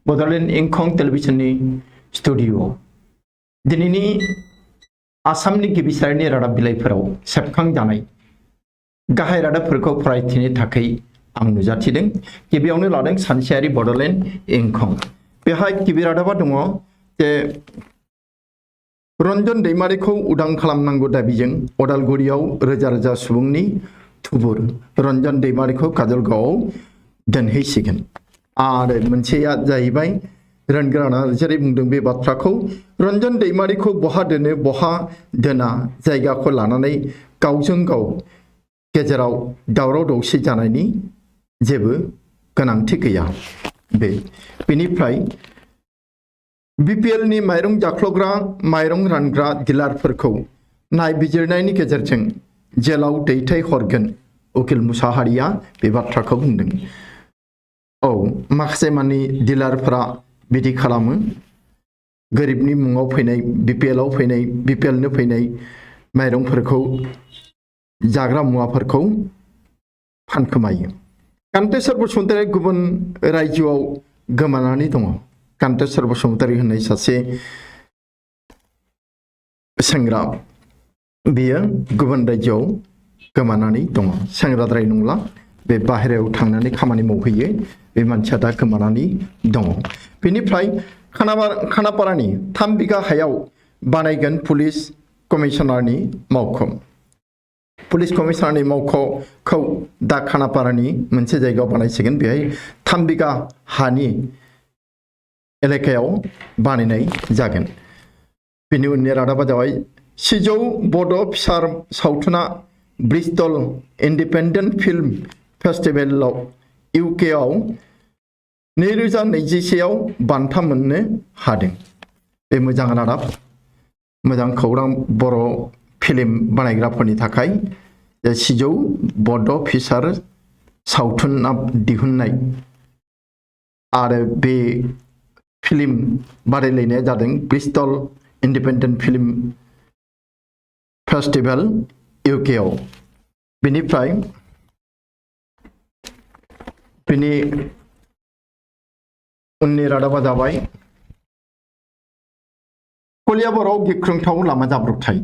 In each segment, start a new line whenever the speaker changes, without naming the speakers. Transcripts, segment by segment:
Bodoland इंखं टेलिभिजननि studio दिनैनि आसामनि गिबि सारिनि रादाब बिलाइफोराव सेबखांजानाय गाहाय रादाबफोरखौ फरायथिनो थाखाय आं नुजाथिदों। गिबियावनो लादों सानसेयारि बड'लेण्ड इंखं। बेहाय गिबि रादाबा दङ जे रन्जन दैमारिखौ उदां खालामनांगौ दाबिजों अदालगुरियाव रोजा रोजा सुबुंनि थुबुर। रन्जन दैमारिखौ काजलगावआव दोनहैसिगोन। आरो मोनसेया जाहैबाय रोनगोराना जेरै बुंदों बे बाथ्राखौ रन्जन दैमारिखौ बहा दोनो बहा दोना जायगाखौ लानानै गावजों गाव गेजेराव दावराव दावसि जानायनि जेबो गोनांथि गैया। बेनिफ्राय बिपिएलनि माइरं जाख्लग्रा माइरं रानग्रा डिलारफोरखौ नायबिजिरनायनि गेजेरजों जेलाव दैथायहरगोन उकिल मुसाहारिया बे बाथ्राखौ बुंदों। औ माखासे मानि डिलारफोरा बिदि खालामो। गोरिबनि मुङाव फैनाय बिपिएलनो फैनाय माइरंफोरखौ जाग्रा मुवाफोरखौ फानखोमायो। कान्तेश्वर बसुमतारी गुबुन रायजोआव गोमानानै दङ। कान्तेश्वर बसुमतारी होननाय सासे सेंग्रा बेयो गुबुन रायजोआव गोमानानै दङ। सेंग्राद्राय नंला, बे बाहेरायाव थांनानै खामानि मावहैयो। बे मानसिया दा गोमानानै दङ। बेनिफ्राय खानापारानि 3 बिगा हायाव बानायगोन पुलिस कमिशनारनि मावख'। पुलिस कमिशनारनि मावख'खौ दा खानापारानि मोनसे जायगायाव बानायसिगोन। बेहाय 3 बिगा हानि एलेकायाव बानायनाय जागोन। बेनि उननि रादाबा जाबाय सिजौ बड' फिसार सावथुना ब्रिस्टल इन्डिपेन्डेन्ट फिल्म फेस्टिभेलाव इउकेआव 2021आव बान्था मोननो हादों। बे मोजां रादाब, मोजां खौरां बर' फिल्म बानायग्राफोरनि थाखाय। सिजौ बड' फिसार सावथुना दिहुननाय आरो बे फिल्म बादायलायनाया जादों ब्रिस्टल इन्डिपेन्डेन्ट फिल्म फेस्टिभेल इउकेआव। बेनिफ्राय बेनि उननि रादाबा जाबाय कलियाबराव गिख्रंथाव लामा जाब्रबथाय।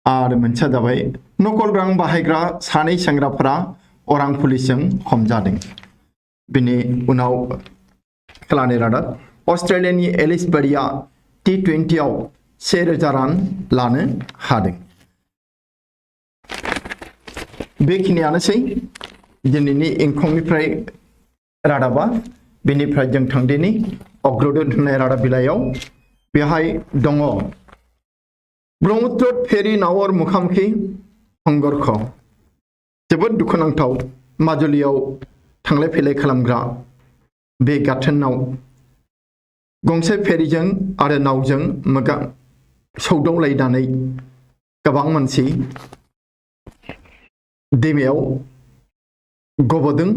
आरो मोनसेया जाबाय नकल रां बाहायग्रा 2 सेंग्राफोरा अरां पुलिसजों हमजादों। बेनि उनाव खेलानि रादाब अस्ट्रेलियानि एलिस बेरिया T20आव 1000 रान लानो हादों। बेखिनियानोसै दिनैनि इंखंनिफ्राय रादाबा। बेनिफ्राय जों थांदिनि अग्रदूत होननाय रादाब बिलाइयाव। बेहाय दङ ब्रह्मपुत्र फेरि नावर मुखामुखि संघर्ष। जोबोद दुखुनांथाव माजुलियाव थांलाय फैलाय खालामग्रा बे गाथोनाव गंसे फेरिजों आरो नावजों सौदावलायनानै गोबां मानसि दैमायाव गबोदों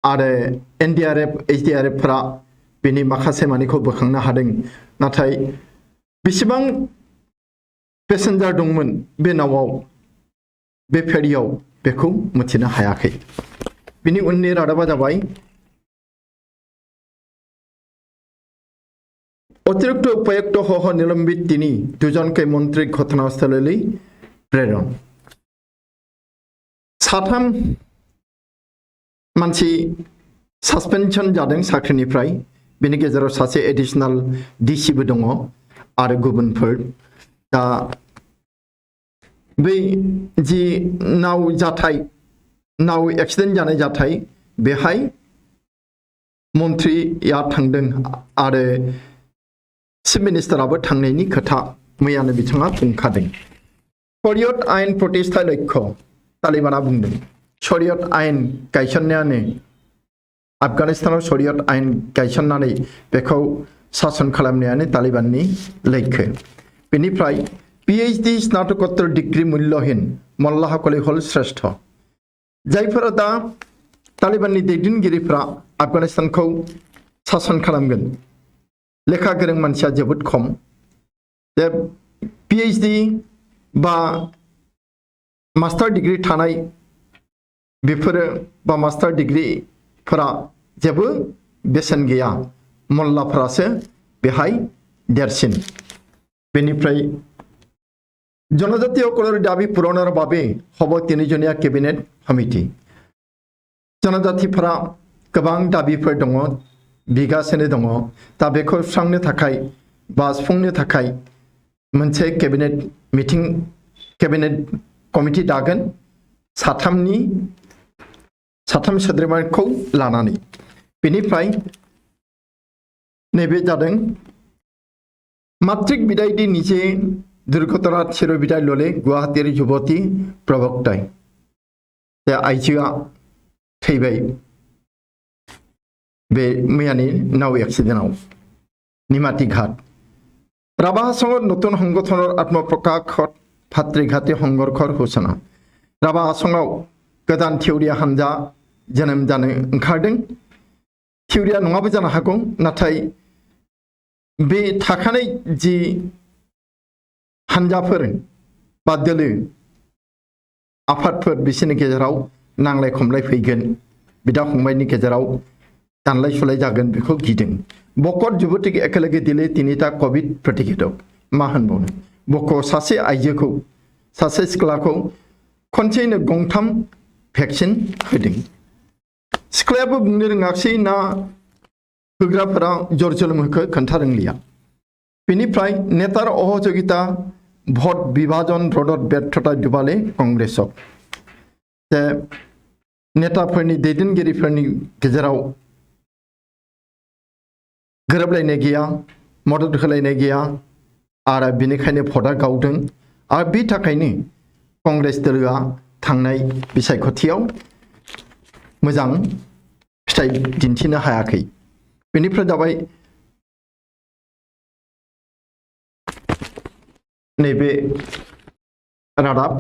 आरो NDRF HDRFफोरा बेनि माखासे मानिखौ बोखांनो हादों। नाथाय बेसेबां पेसेन्जार दंमोन बे नावआव, बे फेरियाव, बेखौ मिथिनो हायाखै। बिनि उननि रादाबा जाबाय अतिरिक्त उपायुक्त सह निलम्बित 2 जनकै मन्त्री घटनास्थलলৈ प्रेरण। 3 मानसि सासपेनसन जादों साख्रिनिफ्राय। बेनि गेजेराव सासे एडिशनेल DCबो दङ आरो गुबुनफोर। दा बै जि नाव एक्सिडेन्ट जानाय जाथाय बेहाय मन्थ्रिया थांदों आरो चिफ मिनिस्टाराबो थांनायनि खोथा मैयानो बिथाङा बुंखादों। शरियत आयेन प्रतिष्ठा लक्ष्य तालिबाना बुंदों। शरियत आयेन गायसननायानो आफगानिस्तानाव शरियत आयेन गायसननानै बेखौ सासन खालामनायानो तालिबाननि लक्ष्य। बेनिफ्राय PhD स्नातकोत्तर डिग्री मूल्यहीन मल्लाहकली हल श्रेष्ठ। जायफोरा दा तालिबाननि दैदेनगिरिफ्रा आफगानिस्तानखौ सासन खालामगोन, लेखा गोरों मानसिया जोबोद खम। जे PhD बा मास्टार डिग्री थानाय बेफोरो बा मास्टार डिग्रीफोरा जेबो बेसेन गैया मल्लाफ्रासो बेहाय देरसिन बेनिफ्राय जनजातीय कलर दाबि पूৰণৰ বাবে হ'ব 3 জনীয়া কেবিনেট সমিতি जनजातिफोरा गोबां दाबिफोर दङ बिगासिनो दङ दा बेखौ सुस्रांनो थाखाय बा सुफुंनो थाखाय मोनसे केबिनेट मिटिं केबिनेट कमिटि दागोन साथाम सोद्रोमाखौ लानानै बेनिफ्राय नैबे जादों मात्रिक बिदाय दी निजे दुर्घटना चिर बिदाय लले गुवाहाटीर युवती प्रवक्ता जे आइजोआ थैबाय बे मैयानि नाव एक्सिडेन्टआव निमाती घाट राभा आसामत नतुन संगठনৰ आत्मप्रकाशत भातृघाटी संघर्षৰ घोषणा राभा आसामाव गोदान थिउरिया हान्जा जोनोम जानो ओंखारदों थिउरिया नङाबो जानो हागौ नाथाय बे थाखानाय जि हान्जाफोर बा दोलो आफादफोर बिसोरनि गेजेराव नांलाय खमलाय फैगोन बिदा फंबायनि गेजेराव दानलाय सुलाय जागोन बेखौ गिदों बकट जुबतिक एकेलगे दिले 3टा कोविड प्रतिषेधक मा होनबावनो बक सासे आइजोखौ सासे सिख्लाखौ खनसेयैनो गंथाम भेक्सिन होदों सिख्लायाबो बुंनो रोङाखै ना होग्राफोरा जर जोलोम होखो खोन्था रोंलिया बेनिफ्राय नेतार अहযোগিতা भट विभाजन रदत व्यर्थता दुबाले कंग्रेसक जे नेताफोरनि दैदेनगिरिफोरनि गेजेराव गोरोबलायनाय गैया मदद होलायनाय गैया आरो बेनिखायनो भटआ गावदों आरो बे थाखायनो कंग्रेस दोलोआ थांनाय बिसायख'थियाव मोजां फिथाइ दिन्थिनो हायाखै बेनिफ्राय जाबाय नैबे रादाब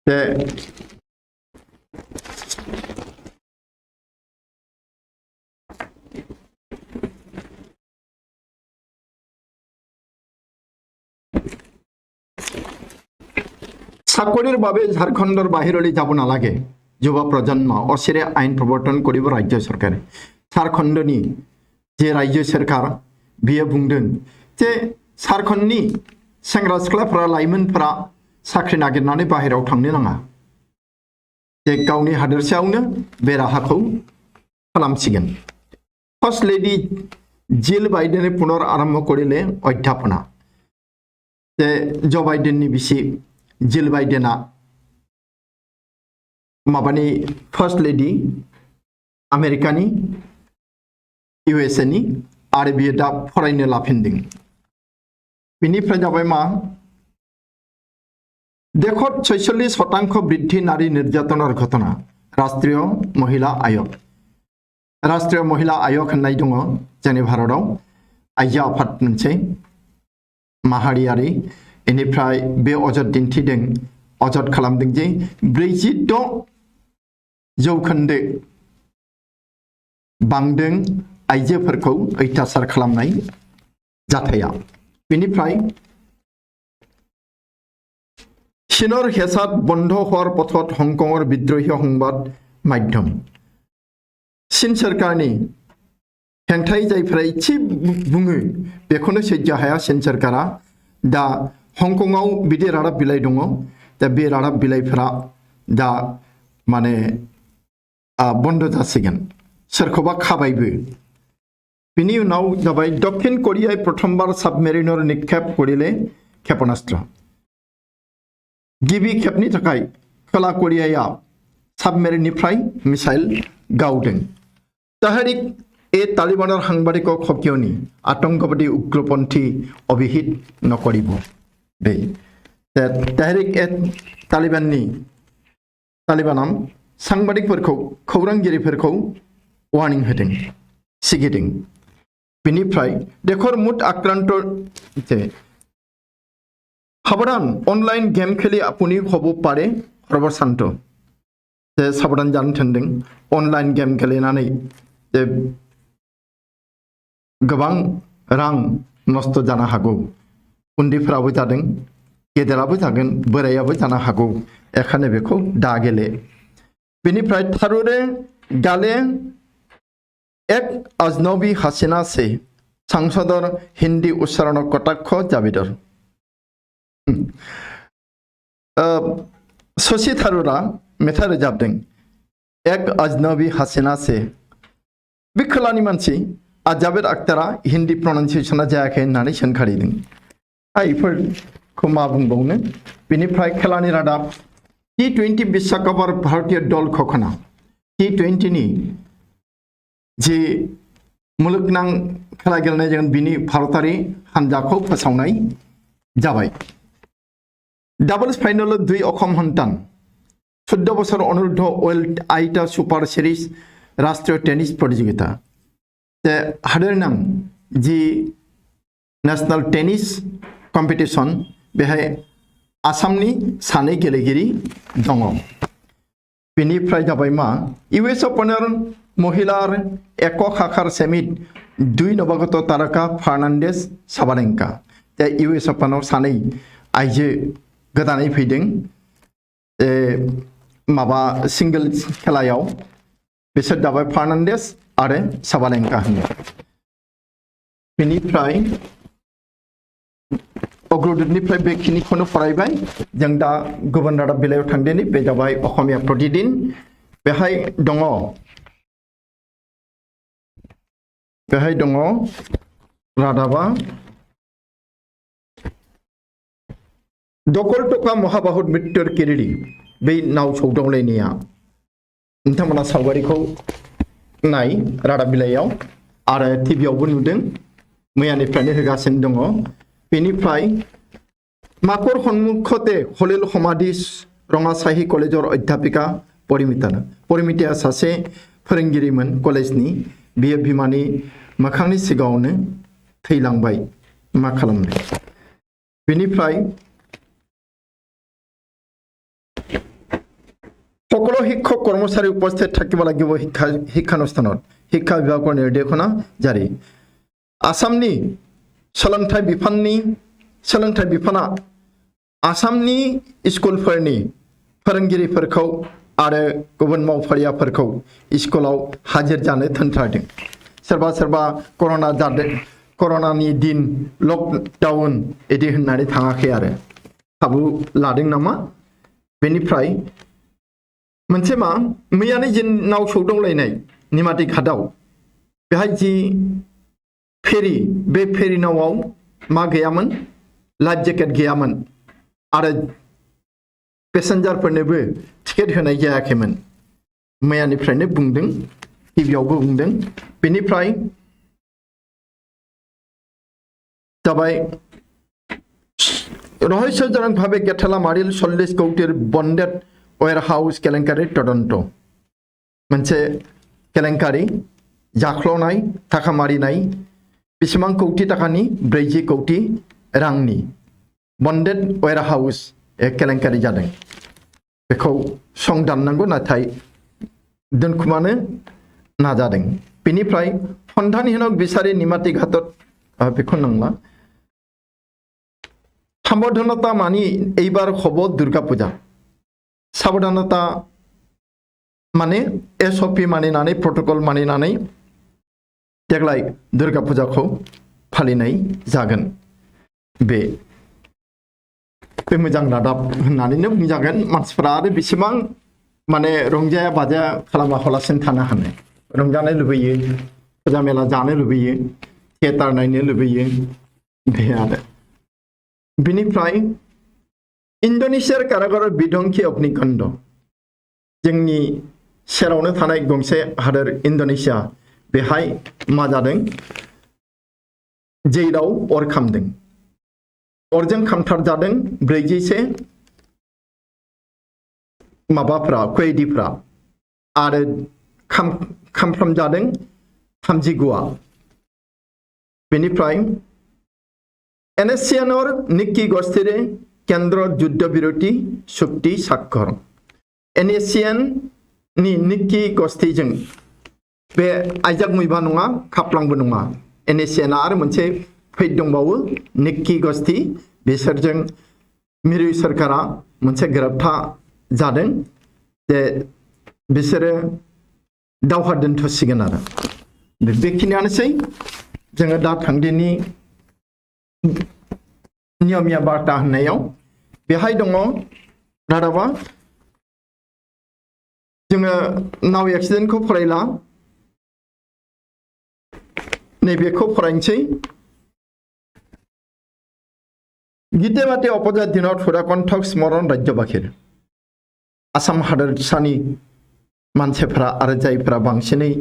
जे চাকরির বাবে ঝাড়খণ্ডর বাহিরলৈ যাব নালাগে যুৱ প্ৰজন্ম অচিৰে আইন প্ৰৱৰ্তন কৰিব ৰাজ্য চৰকাৰে ঝাড়খণ্ডনি যে ৰাজ্য চৰকাৰ बियो बुंदों जे झारखंडनि सेंग्रा सिख्लाफोरा लाइमोनफोरा साख्रि नागिरनानै बाहेरायाव थांनो नाङा जे गावनि हादोरसायावनो बे राहाखौ खालामसिगोन फार्स्ट लेडि जिल बाइडेने पुनर आरम्भ करिले अध्यापना जे जो बाइडेननि बिसि जिल बाइडेना माबानि फार्स्ट लेडि आमेरिकानि इउएसए नि आरो बियो दा फरायनो लाफिनदों बेनिफ्राय जाबाय मा देशत 46% বৃদ্ধি नारी निर्यातनार घटना राष्ट्रीय महिला आयोग होननाय दङ जोंनि भारताव आइजो आफाद मोनसे माहारियारि बेनिफ्राय बे अजद दिन्थिदों अजद खालामदों जे 46% बांदों आइजोफोरखौ अत्याचार खालामनाय जाथाया बेनिफ्राय चीनर हेसाद बन्ध होवार पथत हंकंगर विद्रोही संबाद माध्यम चीन सरकारनि हेंथायै जायफोरा इसे बुङो बेखौनो सैज्य हाया चीन सरकारा दा हंकंआव बिदि रादाब बिलाइ दङ दा बे रादाब बिलाइफोरा दा माने बन्द जासिगोन सोरखौबा खाबायबो बिनि उनाव जाबाय दक्षिण कोरियाय प्रथमबार साबमेरिनर निक्षेप करिले क्षेपणास्त्र गिबि खेबनि थाखाय खोला कोरियाया साबमेरिननिफ्राय मिसाइल गावदों ताहरिक ए तालिबाনৰ সাংবাদিকক সকিয়নি आतंकवादी उग्रपन्थी अभिहित नकरिब बे ताहरिक ए तालिबाना सांबादिकफोरखौ खौरांगिरिफोरखौ वार्निं होदों सिगिदों बेनिफ्राय देखर मुद आक्राন্ত जे সাবধান অনলাइन गेम खेली आपुनि हब पारे खबर शांत जे साबधान जानो थिनदों अनलाइन गेम गेलेनानै जे गोबां रां नष्ट जानो हागौ उन्दैफोराबो जादों गेदेराबो जागोन बोरायाबो जानो हागौ एखाने बेखौ दा गेले बेनिफ्राय थारुरे गाले एक अजनबी हसीना से सांसदर हिंदी उच्चारण कटाक्ष जाबिदर शशि थारूरा मेथाइ रोजाबदों एक अजनबी हसीना से बे खोलानि मानसि जावेद अख्तारा हिंदी प्रनाउन्सिएसना जायाखै होननानै सोंखारिदों बेफोरखौ मा बुंबावनो बेनिफ्राय खेलानि रादाब T20 विश्वकप भारतीय दल खखना T20 नि जे मुलुगनां खेला गेलेनाय जागोन बिनि भारतारि हानजाखौ फोसावनाय जाबाय डाबल्स फाइनाल 2 अखम हन्तान 14 বছর অনুর্ধ ওয়ার্ল্ড आइटा सुपार सीरीज राष्ट्रीय टेनिस प्रतियोगिता हादोरनां जी नेशनल टेनिस कम्पिटिशन बेहाय आसामनि सानै गेलेगिरि दङ बेनिफ्राय जाबाय मा US ओपनर महिला एকক शाखार सेमित 2 नवागत तारका फार्नान्डेज साबालेंका US ओपनआव सानै आइजो गोदानै फैदों माबा सिंगल खेलायाव बिसोर जाबाय फार्नान्डेज आरो साबालेंका होनो बेनिफ्राय अग्रदूतनिफ्राय बेखिनिखौनो फरायबाय जों दा गुबुन रादाब बिलाइयाव थांदिनि बे जाबाय असमिया प्रतिदिन बेहाय दङ रादाबा दखल टका महाबाहुर मृत्युर किरिरि बे नाव सौदावलायनाया नोंथांमोना सावगारिखौ नाय रादाब बिलाइयाव आरो टिभियावबो नुदों मैयानिफ्रायनो होगासिनो दङ बेनिफ्राय माकर सन्मुखते हलिल समाधिस रङासाहि कलेजर अध्यापिका परिमिताया सासे फोरोंगिरिमोन कलेजनि बियो बिमानि मोखांनि सिगाङावनो थैलांबाय मा खालामनो बेनिफ्राय সকলো শিক্ষক কর্মচারী উপস্থিত থাকিব লাগিব শিক্ষানুষ্ঠানত শিক্ষা বিভাগৰ নিৰ্দেশনা জাৰি आसामनि सोलोंथाइ बिफाना आसामनि स्कुलफोरनि फोरोंगिरिफोरखौ आरो गुबुन मावफारियाफोरखौ स्कुलाव हाजिर जानो थोनथारदों सोरबा कर'नानि दिन लकडाउन इदि होननानै थाङाखै आरो खाबु लादों नामा बेनिफ्राय मोनसे मा मैयानि जि नाव सौदावलायनाय निमाती घाटआव बेहाय जि फेरी बे फेरी नावआव मा गैयामोन लाइफ जेकेट गैयामोन आरो पेसेन्जारफोरनोबो टिकेट होनाय जायाखैमोन मैयानिफ्रायनो बुंदों टिभियावबो बुंदों बेनिफ्राय जाबाय रहस्यजनकभावे गेथाला मारिल 40 कौटिर बन्डेड वेयरहाउस केलेंकारि तदन्त मोनसे केलेंकारि जाख्ल'नाय थाखा मारिनाय बेसेबां कौटि थाखानि 40 कौटि रांनि बन्डेड वेयरहाउस केलेंकारि जादों बेखौ संदाननांगौ नाथाय दोनखुमानो नाजादों बेनिफ्राय सन्धानहीनक बिसारि निमाती घाटत बेखौ नंला साबधानता मानि এইবাৰ হ'ব दुर्गा पूजा साबधानता माने SOP मानिनानै प्रोटोकल मानिनानै देग्लाय दुर्गा पूजाखौ फालिनाय जागोन बे मोजां रादाब होननानैनो बुंजागोन मानसिफोरा आरो बेसेबां माने रंजाया बाजाया खालामालासिनो थानो हानो रंजानो लुबैयो फुजा मेला जानो लुबैयो थियेटार नायनो लुबैयो बे आरो बेनिफ्राय इन्डोनेशियार कारागाराव बिदंखि अग्निकाण्ड जोंनि सेरावनो थानाय गंसे हादोर इन्डोनेशिया बेहाय मा जादों जेलाव अर खामदों अरजों खामथार जादों 41 माबाफ्रा कैदिफ्रा आरो खामफ्राम जादों 39 बेनिफ्राय एनएससीएनर निक्की गोष्ठीरे केन्द्र युद्ध विरति चुक्ति साक्षर एनएससीएन नि निक्की गोष्ठीजों बे आइजाक मुइबा नङा खाप्लांबो नङा एनएससीएन आरो मोनसे फैद दंबावो निक्की गोष्ठी बिसोरजों मिरु सरकारा मोनसे गोरोबथा जादों जे बिसोरो दावहा दोनथ'सिगोन आरो बेखिनियानोसै जोङो दा थांदिनि नियमिया बार्ता होननायाव बेहाय दङ रादाबा जोङो नाव एक्सिडेन्टखौ फरायला नैबेखौ फरायनोसै गीते बाटे अपजा दिनाव थुरा कन्ठक स्मरण राज्यबाखिर आसाम हादोरसानि मानसिफ्रा आरो जायफ्रा बांसिनै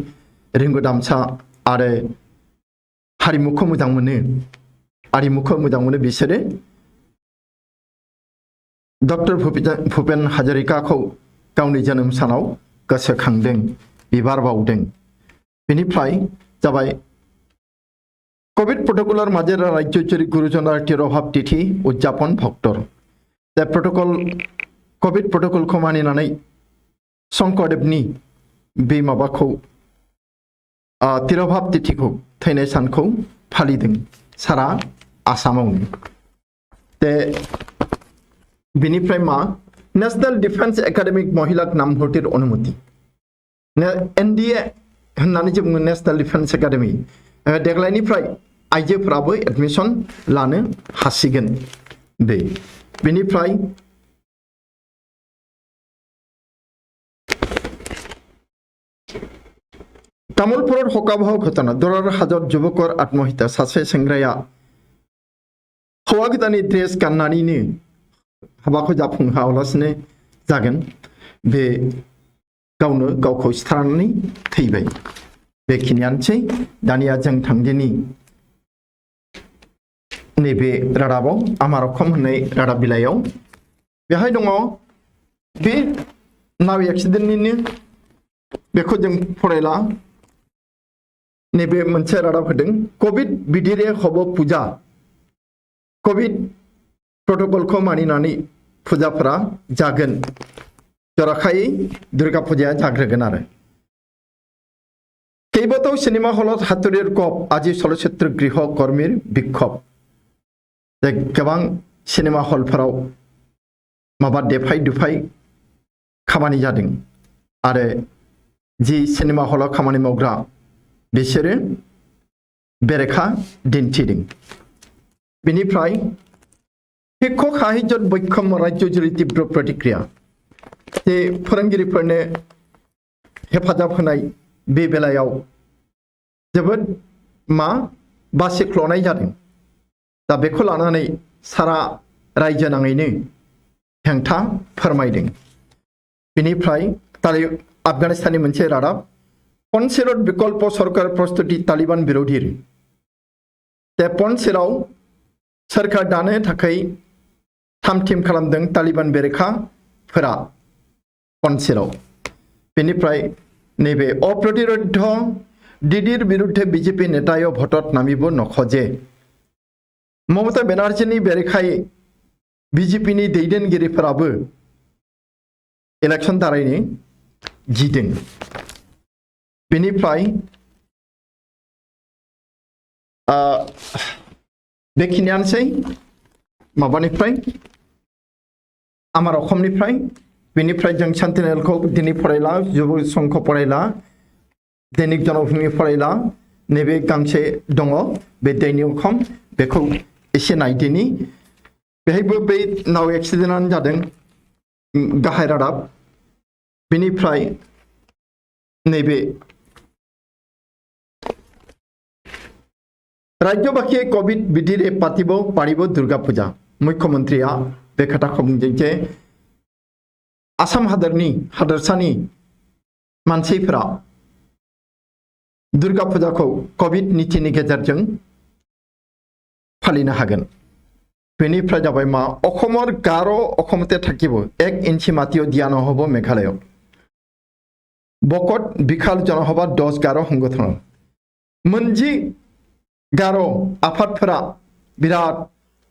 रिंगु दामसा आरो हारिमुखौ मोजां मोनो बिसोरो डक्टर भुपेन हाजरिकाखौ गावनि जोनोम सानाव गोसोखांदों बिबार बावदों बेनिफ्राय जाबाय कोविड प्रोटोकलर माजे राज्यजोरि गुरुजनार तिरभाब तिथि उदযাপन भक्तर दा कोविड प्रोटोकलखौ मानिनानै शंकरदेवनि बे माबाखौ तिरभाब तिथिखौ थैनाय सानखौ फालिदों सारा आसामावनो दे बेनिफ्राय मा नेशनल डिफेंस एकाडेमिक महिला नामभर्तिर अनुमति एनडीए होननानै जों बुङो नेशनल डिफेंस एकाडेमि देग्लायनिफ्राय आइजोफोराबो एडमिशन लानो हासिगोन बेनिफ्राय तामुलपुर हकाबहाव घटना दरार हाजत युवकर आत्महत्या सासे सेंग्राया हौवा गोदाननि ड्रेस गाननानैनो हाबाखौ जाफुंहोआलासिनो जागोन बे गावनो गावखौ सिथारनानै थैबाय बेखिनियानोसै दानिया जों थांदिनि नैबे रादाबाव आमार अखम होननाय रादाब बिलाइयाव बेहाय दङ बे नाव एक्सिडेन्टनिनो बेखौ जों फरायला नैबे मोनसे रादाब होदों कोविड बिदिरे हब पूजा कोविड प्रोटोकलखौ मानिनानै फुजाफोरा जागोन जरखायै दुर्गा फुजाया जाग्रोगोन आरो केइबाटाव सिनेमा हলত हातुरिर कप আজি चलचित्र गृह कर्मीर बिक्षोभ गोबां सिनेमा हलफोराव माबा देफाय दुफाय खामानि जादों आरो जि सिनेमा हलाव खामानि मावग्रा बिसोरो बेरेखा दिन्थिदों बेनिफ्राय शिक्षक साहित्यत बैखम राज्यजोरि तीव्र प्रतिक्रिया जे फोरोंगिरिफोरनो हेफाजाब होनाय बे बेलायाव जोबोद बासिख्ल'नाय जादों दा बेखौ लानानै सारा रायजो नाङैनो हेंथा फोरमायदों बेनिफ्राय आफगानिस्ताननि मोनसे रादाब पन्चेरत विकल्प सरकार प्रस्तुति तालिबान बिरोधीर दा पन्चेराव सोरखार दानो थाखाय थामथिम खालामदों तालिबान बेरेखाफोरा पन्चेराव बेनिफ्राय नैबे अप्रतिरोध दिदिर बिरुद्धे बीजेपी नेताय भटत नामिब नखजे ममता बेनार्जीनि बेरेखायै बीजेपीनि दैदेनगिरिफोराबो इलेक्शन दारायनो गिदों बेनिफ्राय बेखिनियानोसै माबानिफ्राय आमार अखमनिफ्राय बेनिफ्राय जों सेन्टिनेलखौ दिनै फरायला युब संघखौ फरायला दैनिक जनभूमि फरायला नैबे गांसे दङ बे दैनिक अखम बेखौ एसे नायदिनि बेहायबो बे नाव एक्सिडेन्टआनो जादों गाहाय रादाब बेनिफ्राय नैबे राज्यबाखी कोविड बिदिरे पातिब पारिब दुर्गा पूजा मुख्यमंत्रिया बे खोथाखौ बुंदों जे आसाम हादोरसानि मानसिफोरा दुर्गा पूजाखौ कोविड नीतिनि गेजेरजों फालिनो हागोन बेनिफ्राय जाबाय मा अखमर गार अखमते थाकिब 1 इन्चि माटियाव दिया নহব मेघालयाव बकट बिखाल जनसभा 10 गार संगठन मोनजि गार आफादफोरा बिराद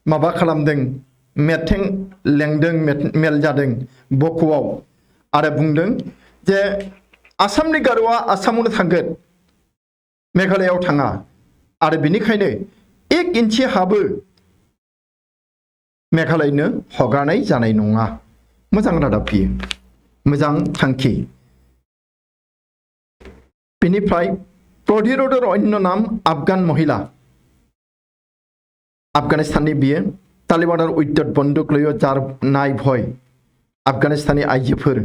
माबा खालामदों मेथें लेंदों मेल जादों बक'आव आरो बुंदों जे आसामनि गार'आ आसामावनो थांगोन मेघालयाव थाङा आरो बेनिखायनो 1 इन्चि हाबो मेघालयनो हगारनाय जानाय नङा मोजां रादाब बियो मोजां थांखि बेनिफ्राय प्रतिरोधर अन्य नाम आफगान महिला आफगानिस्ताननि बियो तालिबान उद्दत बन्दुक लयो जार नाय भय आफगानिस्ताननि आइजोफोर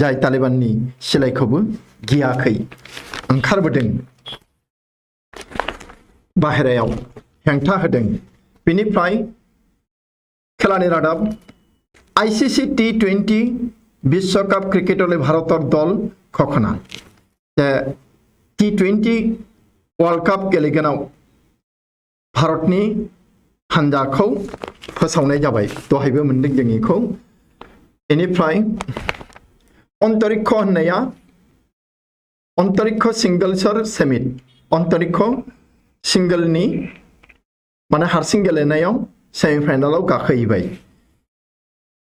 जाय तालिबाननि सिलाइखौबो गियाखै ओंखारबोदों बाहेरायाव हेंथा होदों। बेनिफ्राय खेलानि रादाब आईसीसी T20 विश्वकप क्रिकेटले भारतर दल खखना T20 वर्ल्ड कप गेलेगोनाव भारतनि हानजाखौ फोसावनाय जाबाय दहायबो मोनदों जों इखौ। बेनिफ्राय अंतरिक्ष होननाया अंतरिक्ष सिंगल्सर सेमिट अंतरिक्ष सिंगलनि माने हारसिं गेलेनायाव सेमिफाइनालाव गाखोहैबाय।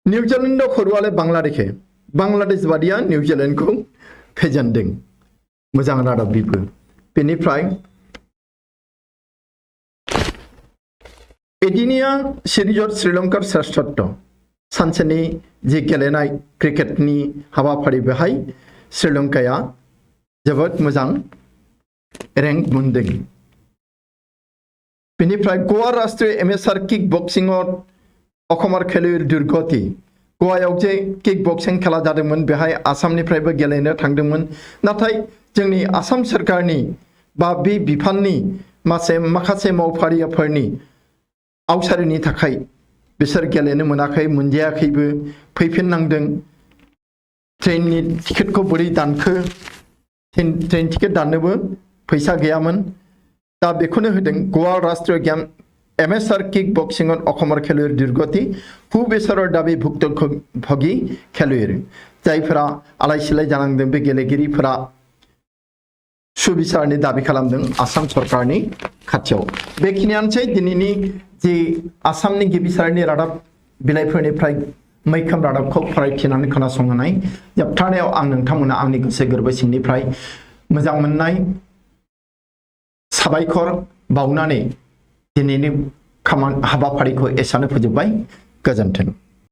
न्यूजीलैंड खरुवाले बांग्लादेश बादिया न्यूजीलैंडखौ फेजेनदों मोजां रादाब बिबो। बेनिफ्राय एदिनिया सिरिजर श्रीलंकार श्रेष्ठत्व सानसेनि जि गेलेनाय क्रिकेटनि हाबाफारि बेहाय श्रीलंकाया जोबोद मोजां रेंक मोनदों। बेनिफ्राय गोवा राष्ट्रीय एमेचार किक बक्सिंग अखमार खेलुर दुर्गति गवायाव जे किक बक्सिंग खेला जादोंमोन बेहाय आसामनिफ्रायबो गेलेनो थांदोंमोन नाथाय जोंनि आसाम सरकारनि बा बे बिफाननि माखासे मावफारियाफोरनि आवसारिनि थाखाय बिसोर गेलेनो मोनाखै मोनजायाखैबो फैफिननांदों। ट्रेननि टिकेटखौ बोरै दानखो ट्रेन टिकेट दाननोबो फैसा गैयामोन दा बेखौनो होदों गोवा राष्ट्रीय गेम एमेचार किक बक्सिंग अखमार खेलुर दुर्गति हु बेसरर दाबि भुक्तभोगी खेलुर जायफोरा आलाय सिलाय जानांदों बे गेलेगिरिफोरा सुबिचारनि दाबि खालामदों आसाम सरकारनि खाथियाव। बेखिनियानोसै दिनैनि जि आसामनि गिबिसारनि रादाब बिलाइफोरनिफ्राय मैखोम रादाबखौ फरायथिनानै खोनासंनाय जोबथारनायाव आं नोंथांमोना आंनि गोसो गोरबो सिंनिफ्राय मोजां मोननाय साबायखर बावनानै दिनैनि हाबाफारिखौ एसेयावनो फोजोबबाय। गोजोन्थों।